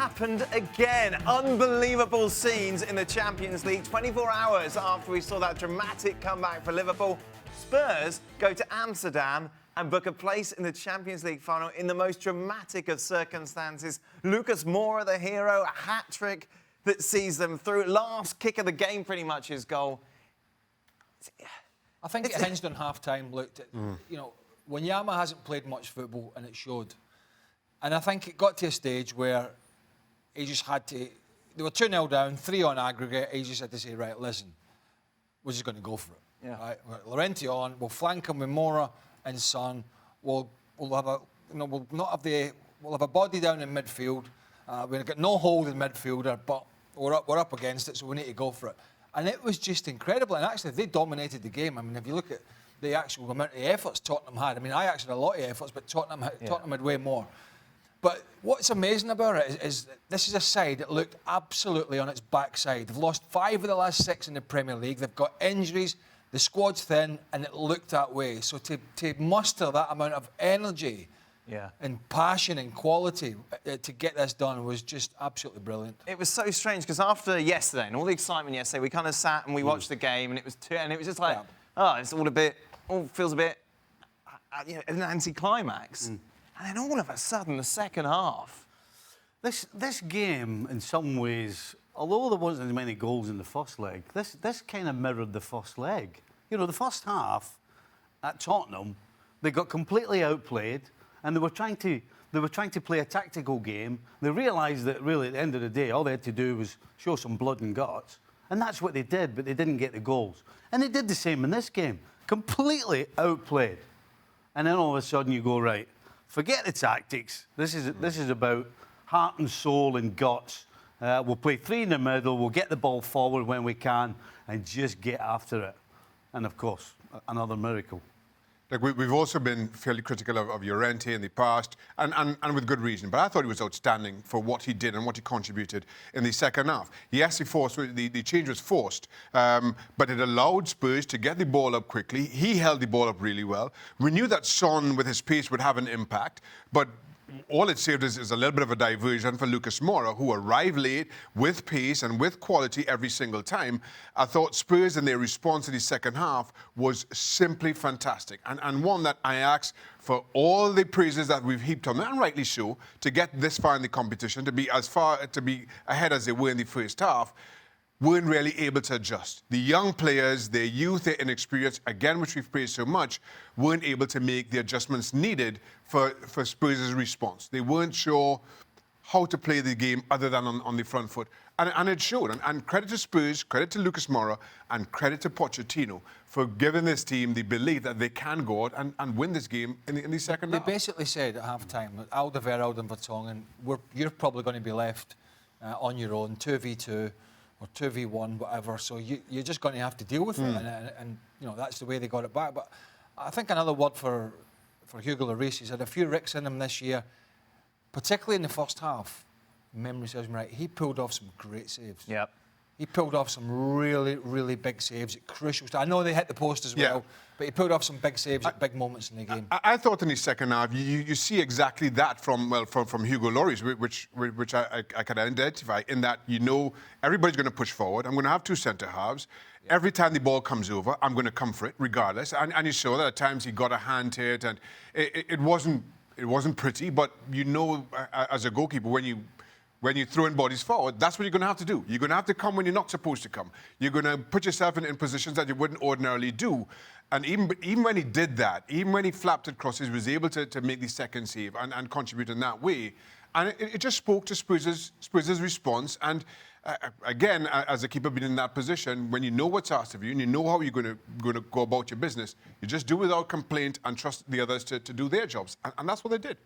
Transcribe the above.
happened again. Unbelievable scenes in the Champions League. 24 hours after we saw that dramatic comeback for Liverpool, Spurs go to Amsterdam and book a place in the Champions League final in the most dramatic of circumstances. Lucas Moura, the hero, a hat-trick that sees them through. Last kick of the game, pretty much, his goal. I think it hinged on half-time. Looked at, you know, Wanyama hasn't played much football, and it showed. And I think it got to a stage where he just had to... They were 2-0 down, 3 on aggregate. He just had to say, right, listen, we're just going to go for it. Yeah. Right? Llorente on, we'll flank him with Moura and Son. We'll have a... You know, we'll have a body down in midfield. We've got no hold in midfielder, but we're up against it, so we need to go for it. And it was just incredible. And actually, they dominated the game. I mean, if you look at the actual amount of efforts Tottenham had, I mean, Ajax had a lot of efforts, but Tottenham had way more. But what's amazing about it is this is a side that looked absolutely on its backside. They've lost 5 of the last 6 in the Premier League. They've got injuries. The squad's thin, and it looked that way. So to muster that amount of energy and passion and quality to get this done was just absolutely brilliant. It was so strange because after yesterday and all the excitement yesterday, we kind of sat and we watched the game, and it was just like, it's all feels a bit, an anticlimax. And then all of a sudden, the second half. This game, in some ways, although there wasn't as many goals in the first leg, this kind of mirrored the first leg. You know, the first half at Tottenham, they got completely outplayed, and they were trying to play a tactical game. They realised that really, at the end of the day, all they had to do was show some blood and guts, and that's what they did. But they didn't get the goals, and they did the same in this game. Completely outplayed, and then all of a sudden you go, right, forget the tactics. This is about heart and soul and guts. We'll play 3 in the middle. We'll get the ball forward when we can and just get after it. And, of course, another miracle. Like we've also been fairly critical of Llorente in the past, and with good reason. But I thought he was outstanding for what he did and what he contributed in the second half. Yes, the change was forced, but it allowed Spurs to get the ball up quickly. He held the ball up really well. We knew that Son, with his pace, would have an impact, but all it saved is a little bit of a diversion for Lucas Moura, who arrived late with pace and with quality every single time. I thought Spurs and their response to the second half was simply fantastic. And one that I ask for all the praises that we've heaped on them, and rightly so, to get this far in the competition, to be ahead as they were in the first half, weren't really able to adjust. The young players, their youth, their inexperience, again, which we've praised so much, weren't able to make the adjustments needed for Spurs' response. They weren't sure how to play the game other than on the front foot. And it showed. And credit to Spurs, credit to Lucas Moura, and credit to Pochettino for giving this team the belief that they can go out and win this game in the second half. They basically said at half-time, Alderweireld and Vertonghen, you're probably going to be left on your own, 2v2, or 2v1, whatever, so you're just going to have to deal with it, and you know, that's the way they got it back. But I think another word for Hugo Lloris, he's had a few ricks in him this year, particularly in the first half. Memory serves me right, he pulled off some great saves. Yep. He pulled off some really, really big saves at crucial times. I know they hit the post as well, but he pulled off some big saves at big moments in the game. I thought in the second half, you see exactly that from Hugo Lloris, which I can identify, in that, you know, everybody's going to push forward. I'm going to have 2 centre-halves. Yeah. Every time the ball comes over, I'm going to come for it, regardless. And you saw that at times he got a hand to it, and it wasn't pretty, but you know, as a goalkeeper, when you throw in bodies forward, that's what you're going to have to do. You're going to have to come when you're not supposed to come. You're going to put yourself in positions that you wouldn't ordinarily do. And even when he did that, even when he flapped it crosses, he was able to make the second save and contribute in that way. And it just spoke to Spurs' response. And again, as a keeper being in that position, when you know what's asked of you and you know how you're going to go about your business, you just do without complaint and trust the others to do their jobs. And that's what they did.